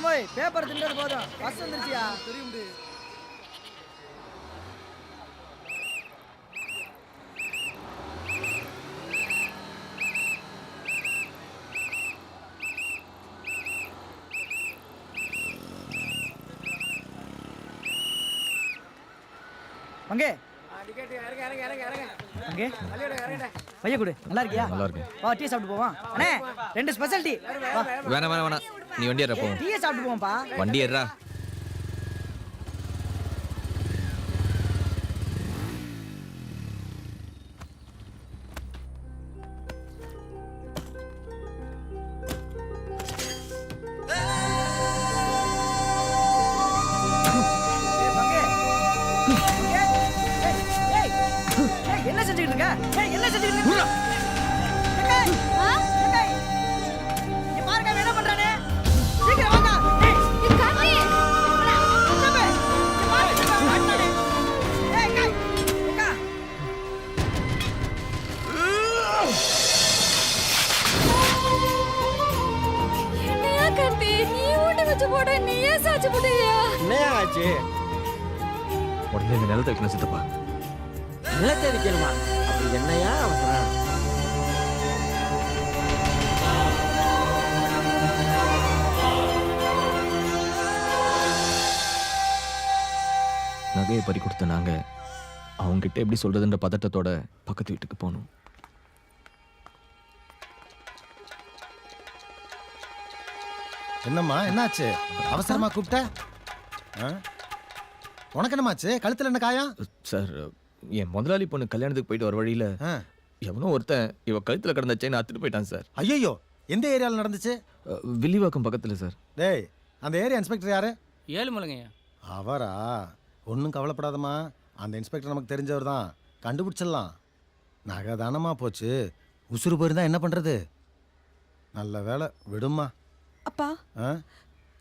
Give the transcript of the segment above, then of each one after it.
மாமோய் பேப்பர் தின்றது போதும் பஸ் வந்துருச்சியா தெரியும் அங்கே அங்கே பைய கொடு. நல்லா இருக்கியா? நல்லா இருக்கேன். வா டீ சாப்பிட்டு போவோம். அண்ணே 2 ஸ்பெஷல் டீ. வேணாம் நீ வண்டி ஏறா போ. டீ சாப்பிட்டு போவோம்ப்பா. வண்டி ஏறா. என்ன செஞ்சுக்கிட்டு இருக்க? என்ன செஞ்சுக்கிட்டு இருக்க? இங்க பாருங்க என்ன பண்றானே. சீக்கிரம் வாங்க. இது காமி. சம்பே. இங்க பாருங்க மாட்டானே. கை. அக்கா. என்னையா கண்டி? நீ ஊட்ட வச்சு போட நீயே சாச்சு போடுறியா? என்னையா ஆச்சு? உடனே இந்த நிலத்தை வைக்கணும் சித்தப்பா. நிலத்தை வைக்கணுமா? அப்படி என்னையா அவசரம்? நகையை பறி கொடுத்த நாங்க அவங்க கிட்ட எப்படி சொல்றதுன்ற பதட்டத்தோட பக்கத்து வீட்டுக்கு போனோம். என்னம்மா என்னாச்சு? அவசரமா கூப்பிட்ட? உனக்கு என்னமாச்சு? கழுத்துல என்ன காயம்? சார் என் முதலாளி பொண்ணு கல்யாணத்துக்கு போயிட்டு வர வழியில எவனோ ஒருத்தன் இவ கழுத்துல கிடந்த செயின் அத்துட்டு போயிட்டான் சார். ஐயோ, எந்த ஏரியாவில் நடந்துச்சு? வில்லிவாக்கம் பக்கத்துல சார். டேய், அந்த ஏரியா இன்ஸ்பெக்டர் யாரு? ஏழுமலைங்கய்யா. அவரா? ஒன்றும் கவலைப்படாதம்மா, அந்த இன்ஸ்பெக்டர் நமக்கு தெரிஞ்சவர் தான், கண்டுபிடிச்சிடலாம். நகை தானமா போச்சு, உசுறு போயிருந்தா என்ன பண்றது? நல்ல வேலை, விடுமா. அப்பா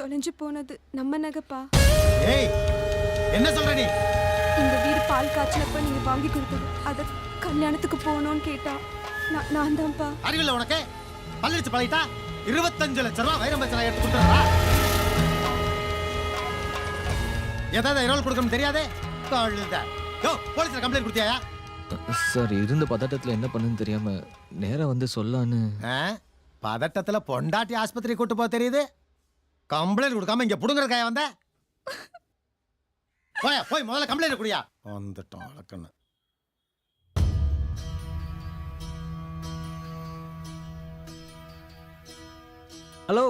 தொலைஞ்சு போனது நம்ம நகைப்பா. ஏய், என்ன சொல்ற நீ? இந்த வீடு பால் காய்ச்சலப்ப நீங்க வாங்கி கொடுத்தது, அத கல்யாணத்துக்கு போகணும்னு கேட்டா நான் தான்ப்பா. அறிவில்லை உனக்கு? பல்லிடிச்சு பழகிட்டா 25 லட்சம் ரூபாய் வைரம் பச்சனை எடுத்து கொடுத்துறா. ஏதாவது இரவல் கொடுக்கணும் தெரியாதே? யோ, போலீஸ்ல கம்ப்ளைண்ட் கொடுத்தியா? சார் இருந்த பதட்டத்துல என்ன பண்ணுன்னு தெரியாம நேரா வந்து சொல்லான்னு. பதட்டத்துல பொண்டாட்டி ஆஸ்பத்திரி கூட்டு போக தெரியுது, கம்ப்ளைண்ட் கொடுக்காம இங்க புடுங்கறதுக்காக வந்த? போய் முதல்ல கம்ப்ளைண்ட் குடியா. வந்துட்டோம் அழக்கண்ணு. ஹலோ,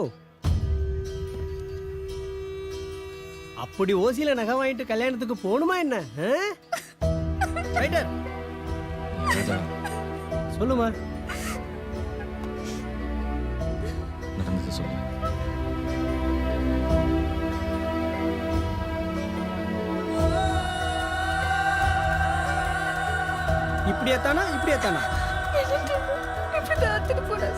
அப்படி ஓசியில நகை வாங்கிட்டு கல்யாணத்துக்கு போகணுமா என்ன? ரைட்டர் சொல்லுமா. நடந்தது சொல்லு. இப்படியாத்தானா? இப்படியாத்தானா? இப்படி அத்துட்டு போன.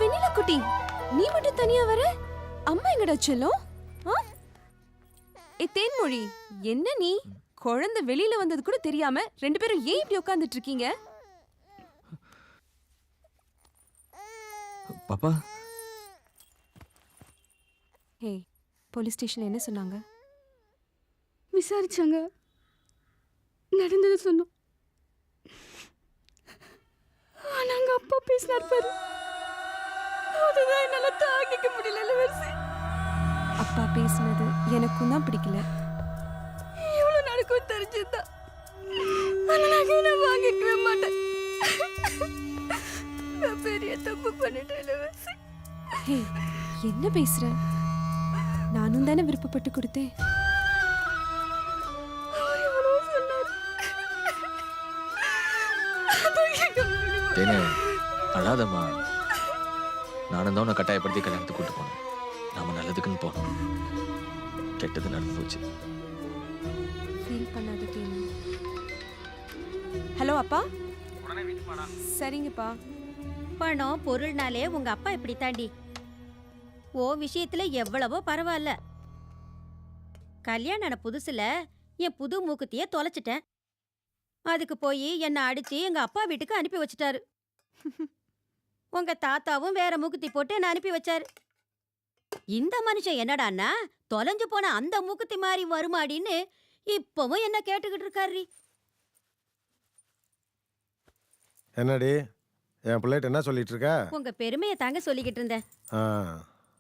வெண்ணிலா குட்டி, நீ மட்டும் தனியா வர? அம்மா எங்கடா செல்லும்? தேன்மொழி, என்ன நீ குழந்தை வெளியில வந்தது கூட தெரியாம 2 பேரும் ஏன் இப்படி உட்கார்ந்துட்டு இருக்கீங்க? பாப்பா. ஹே, போலீஸ் ஸ்டேஷன்ல என்ன சொன்னாங்க? விசாரிச்சாங்க, நடந்தது சொன்னோம். ஆனாங்க அப்பா பேசினார் பாரு, அதுதான் என்னால தாங்கிக்க முடியல. இளவரசி, அப்பா பேசினது எனக்கும் தான் பிடிக்கல. இவ்வளவு நடக்கும் தெரிஞ்சுதா, ஆனா நான் வாங்கிக்கவே மாட்டேன். நான் பெரிய தப்பு பண்ணிட்டேன் இளவரசி. என்ன பேசுற? நானும் தானே விருப்பப்பட்டு கொடுத்தேன். தேனே அழாதம்மா. நானும் தான் உன்னை கட்டாயப்படுத்தி கல்யாணத்துக்கு கூட்டு போனேன். நாம நல்லதுக்குன்னு போனோம். கெட்டது நடந்து போச்சு. ஃபீல் பண்ணாத தேனு. ஹலோ அப்பா. சரிங்கப்பா. பணம் பொருள்னாலே உங்க அப்பா இப்படி தாண்டி. ஓ விஷயத்துல எவ்வளவோ பரவாயில்ல. கல்யாணம் ஆன புதுசுல என் புது மூக்குத்திய தொலைச்சிட்டேன். அதுக்கு போய் என்ன அடிச்சு எங்க அப்பா வீட்டுக்கு அனுப்பி வச்சுட்டாரு. உங்க தாத்தாவும் வேற மூக்குத்தி போட்டு என்ன அனுப்பி வச்சாரு. இந்த மனுஷன் என்னடான்னா தொலைஞ்சு போன அந்த மூக்குத்தி மாதிரி வருமாடின்னு இப்பவும் என்ன கேட்டுக்கிட்டு இருக்காரு. என்னடி என் பிள்ளைகிட்ட என்ன சொல்லிட்டு இருக்க? உங்க பெருமையை தாங்க சொல்லிக்கிட்டு இருந்தேன்.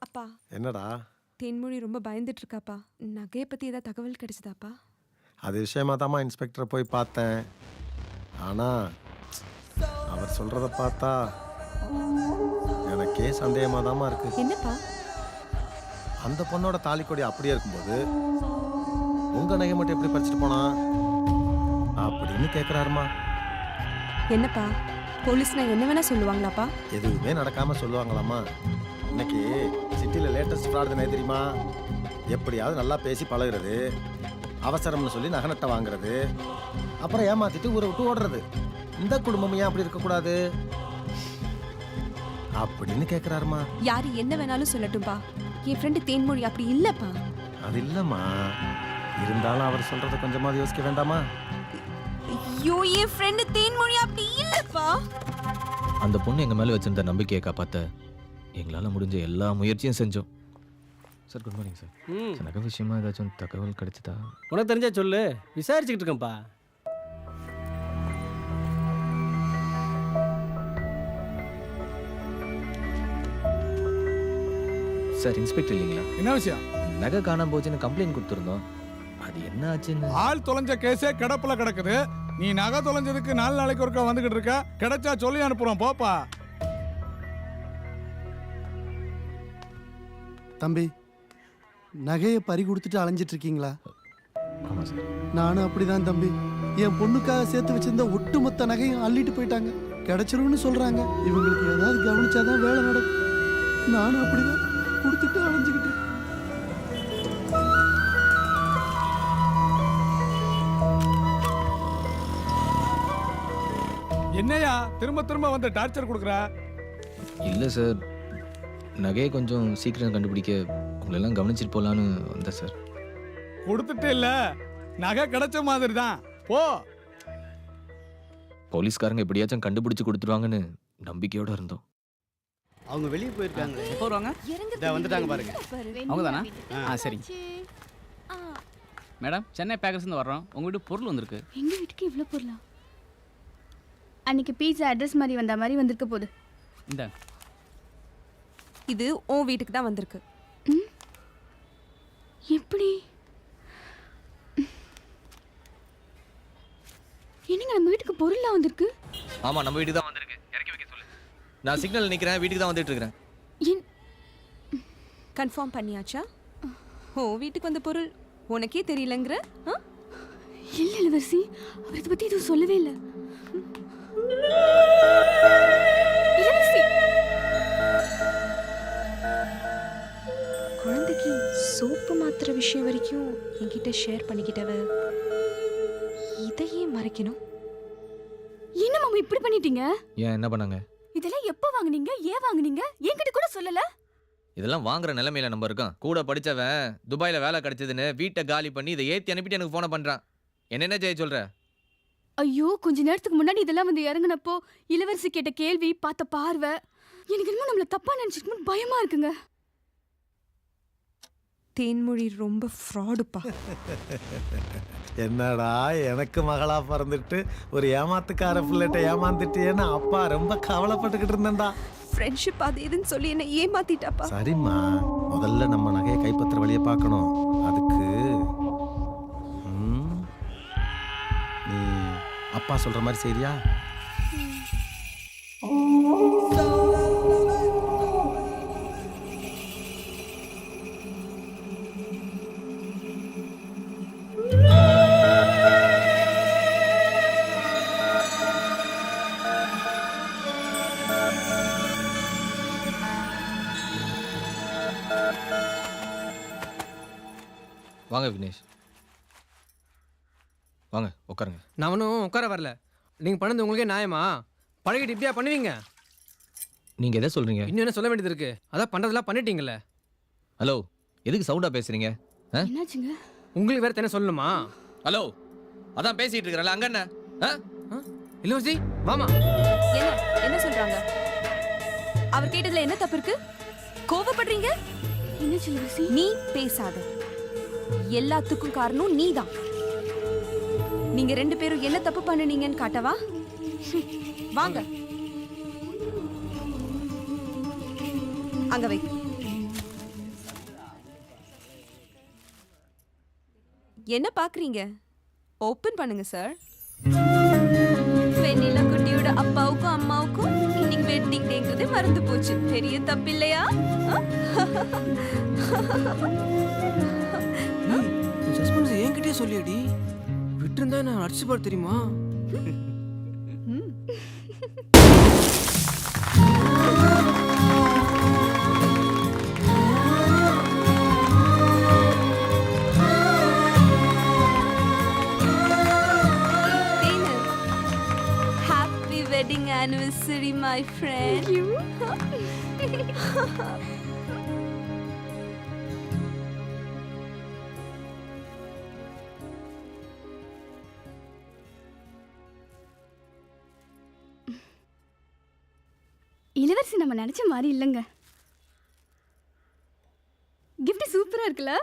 அப்பா, என்னடா? தேன்மொழி ரொம்ப பயந்துட்டு இருக்காப்பா. நகையை பத்தி ஏதாவது தகவல் கிடைச்சதாப்பா? அது விஷயமா தாம்மா இன்ஸ்பெக்டரை போய் பார்த்தேன். ஆனால் அவர் சொல்கிறத பார்த்தா எனக்கே சந்தேகமாக தாம்மா இருக்கு. என்னப்பா? அந்த பொண்ணோட தாலிக்கொடி அப்படியே இருக்கும்போது உங்கள் நகை மட்டும் எப்படி பறிச்சுட்டு போனா அப்படின்னு கேட்குறாருமா. என்னப்பா, போலீஸ்னா என்ன வேணா சொல்லுவாங்களாப்பா? எதுவுமே நடக்காமல் சொல்லுவாங்களாம்மா. இன்னைக்கு சிட்டியில் லேட்டஸ்ட் ஃப்ராட் தானே தெரியுமா? எப்படியாவது நல்லா பேசி பழகுறது, அவசரம்னு சொல்லி நகை நட்டை வாங்குறது, அப்புறம் ஏமாத்திட்டு ஊரை விட்டு ஓடுறது. இந்த குடும்பம் ஏன் அப்படி இருக்கக்கூடாது அப்படின்னு கேட்குறாருமா. யாரு என்ன வேணாலும் சொல்லட்டும்பா. என் ஃப்ரெண்டு தேன்மொழி அப்படி இல்லப்பா. அது இல்லைம்மா, இருந்தாலும் அவர் சொல்றத கொஞ்சமாவது யோசிக்க வேண்டாமா? ஐயோ, என் ஃப்ரெண்டு தேன்மொழி அப்படி இல்லப்பா. அந்த பொண்ணு எங்க மேல வச்சிருந்த நம்பிக்கையை காப்பாத்த எங்களால முடிஞ்ச எல்லா முயற்சியும் செஞ்சோம். Sir good morning sir. நகை விஷயமா ஏதாச்சும் தகவல் கிடைச்சதா? உனக்கு தெரிஞ்சா சொல்லு, விசாரிச்சுக்கிட்டு இருக்கேன்ப்பா. சார் இன்ஸ்பெக்டர் இல்லைங்களா? என்ன விஷயம்? நகை காணாம போச்சுன்னு கம்ப்ளைண்ட் கொடுத்துருந்தோம். அது என்ன ஆச்சுன்னு? ஆள் தொலைஞ்ச கேஸே கிடப்புல கிடக்குது. நீ நகை தொலைஞ்சதுக்கு 4 நாளைக்கு ஒருக்கா வந்துகிட்டு இருக்க. கிடைச்சா சொல்லி அனுப்புறோம், போப்பா. தம்பி, நகையை பறி கொடுத்துட்டு அலைஞ்சிட்டு இருக்கீங்களா? ஆமா சார். நானும் அப்படிதான் தம்பி. என் பொண்ணுக்காக சேர்த்து வச்சிருந்த ஒட்டுமொத்த நகையும் அள்ளிட்டு போயிட்டாங்க. கிடைச்சிரும்னு சொல்றாங்க. இவங்களுக்கு ஏதாவது கவனிச்சாதான் வேலை நடக்கும். நானும் அப்படிதான் கொடுத்துட்டு அலைஞ்சுக்கிட்டு. என்னையா திரும்ப திரும்ப வந்து டார்ச்சர் கொடுக்குற? இல்ல சார், நகையை கொஞ்சம் சீக்கிரம் கண்டுபிடிக்க உங்களெல்லாம் கவனிச்சிட்டு போலான்னு வந்தேன் சார். கொடுத்துட்டே இல்ல, நகை கிடைச்ச மாதிரி தான். போ. போலீஸ்காரங்க எப்படியாச்சும் கண்டுபிடிச்சு கொடுத்துருவாங்கன்னு நம்பிக்கையோட இருந்தோம். அவங்க வெளியே போயிருக்காங்க. எப்போ வருவாங்க? இதோ வந்துட்டாங்க பாருங்க. அவங்க தானா? சரிங்க மேடம், சென்னை பேக்கர்ஸ்லேருந்து வர்றோம். உங்கள் வீட்டு பொருள் வந்திருக்கு. எங்க வீட்டுக்கு இவ்வளோ பொருளா? அன்னைக்கு பீட்சா அட்ரஸ் மாதிரி வந்த மாதிரி வந்திருக்க போகுது. இந்த இது உன் வீட்டுக்கு தான் வந்திருக்கு. எப்படி? என்னங்க நம்ம வீட்டுக்கு பொருள்லாம் வந்திருக்கு? ஆமா, நம்ம வீட்டுக்கு தான் வந்திருக்கு. இறக்கி வைக்க சொல்லு. நான் சிக்னல் நிக்கிறேன், வீட்டுக்கு தான் வந்துட்டு இருக்கேன். கன்ஃபார்ம் பண்ணியாச்சா? ஓ வீட்டுக்கு வந்த பொருள் உனக்கே தெரியலங்கிற? இல்ல இளவரசி, அவர் இதை பத்தி எதுவும் சொல்லவே இல்லை. இளவரசி, குழந்தைக்கு சோப்பு மாத்திர விஷயம் வரைக்கும் என்கிட்ட ஷேர் பண்ணிக்கிட்டவ இதையே மறைக்கணும். என்ன மாமா இப்படி பண்ணிட்டீங்க? ஏன் என்ன பண்ணாங்க? இதெல்லாம் எப்போ வாங்குனீங்க? ஏன் வாங்குனீங்க? என்கிட்ட கூட சொல்லல. இதெல்லாம் வாங்குற நிலைமையில நம்ம இருக்கோம். கூட படிச்சவன் துபாயில வேலை கிடைச்சதுன்னு வீட்டை காலி பண்ணி இதை ஏத்தி அனுப்பிட்டு எனக்கு போன பண்றான். என்ன செய்ய சொல்ற? ஐயோ, கொஞ்ச நேரத்துக்கு முன்னாடி இதெல்லாம் வந்து இறங்குனப்போ இளவரசி கேட்ட கேள்வி, பார்த்த பார்வை, எனக்கு என்னமோ நம்மள தப்பா நினைச்சிட்டு பயமா இருக்குங்க. தேன்மொழி ரொம்ப ஃப்ராடுப்பா. என்னடா எனக்கு மகளா பிறந்துட்டு ஒரு ஏமாத்துக்கார பிள்ளைகிட்ட ஏமாந்துட்டியேன்னு அப்பா ரொம்ப கவலைப்பட்டுக்கிட்டு இருந்தேன்டா. ஃப்ரெண்ட்ஷிப் அது இதுன்னு சொல்லி என்ன ஏமாத்திட்டாப்பா. சரிம்மா, முதல்ல நம்ம நகையை கைப்பற்ற வழியை பார்க்கணும். அதுக்கு நீ அப்பா சொல்ற மாதிரி சரியா? வாங்க விக்னேஷ், வாங்க உட்காருங்க. நான் ஒன்றும் உட்கார வரல. நீங்கள் பண்ணது உங்களுக்கே நியாயமா? பழகிட்டு இப்படியா பண்ணுவீங்க? நீங்க எதை சொல்றீங்க? இன்னும் என்ன சொல்ல வேண்டியது இருக்கு? அதான் பண்ணுறதெல்லாம் பண்ணிட்டீங்கல்ல. ஹலோ, எதுக்கு சவுண்டா பேசுறீங்க? என்னாச்சுங்க? உங்களுக்கு வேற என்ன சொல்லணுமா? ஹலோ, அதான் பேசிட்டு இருக்கிறல, அங்க என்ன? இளவரசி வாமா. என்ன என்ன சொல்றாங்க? அவர் கேட்டதுல என்ன தப்பு இருக்கு? கோவப்படுறீங்க? என்ன இளவரசி? நீ பேசாத. எல்லாத்துக்கும் காரணம் நீதான். நீங்க 2 பேரும் என்ன தப்பு பண்ணுனீங்கன்னு காட்டவா? வாங்க. அங்க வை. என்ன பாக்குறீங்க? ஓபன் பண்ணுங்க சார். வெண்ணிலா குட்டியோட அப்பாவுக்கும் அம்மாவுக்கும் இன்னைக்கு வெட்டிங் டேங்கிறது மறந்து போச்சு. பெரிய தப்பு இல்லையா? சஸ்பென்ஸ் என்கிட்டயே சொல்லியடி. விட்டுருந்தா நான் அடிச்சு பாரு தெரியுமா? Happy wedding anniversary, my friend. Thank you. இளவரசி நம்ம நினைச்ச மாதிரி இல்லைங்க. கிஃப்ட் சூப்பரா இருக்குல்ல?